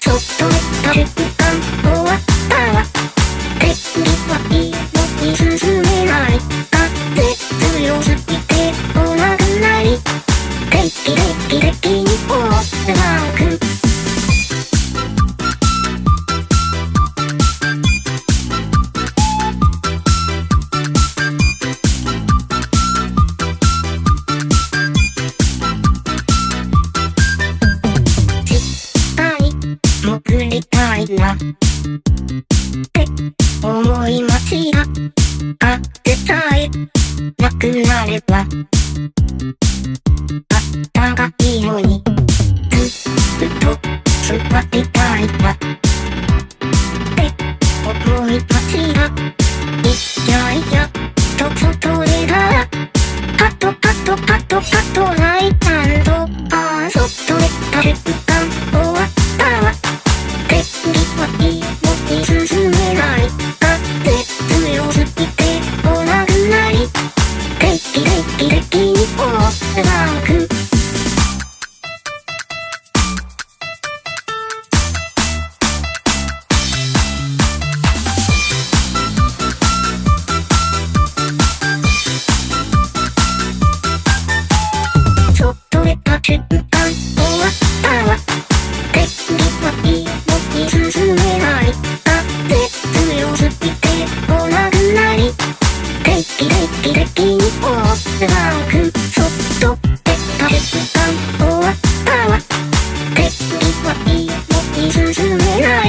ちょっと寝た瞬間終わったわ。天気はいいのに進めない。風強すぎて来なくない。定期的にポーズマーク。潜りたいなって思いました。絶対なくなればあったかいのにずっと座りたいなって思いました。いやいやと外でたらパッとライタンとそっと寝た瞬間終わったわ。天気はいいのに進めない。風強すぎて来なくない。定期的にポーズマーク。ちょっと寝た瞬間終わったわ。天気はいいのに進めない。風強すぎて来なくない。定期的にポーズマーク。そっと寝た瞬間終わったわ。天気はいいのに進めない。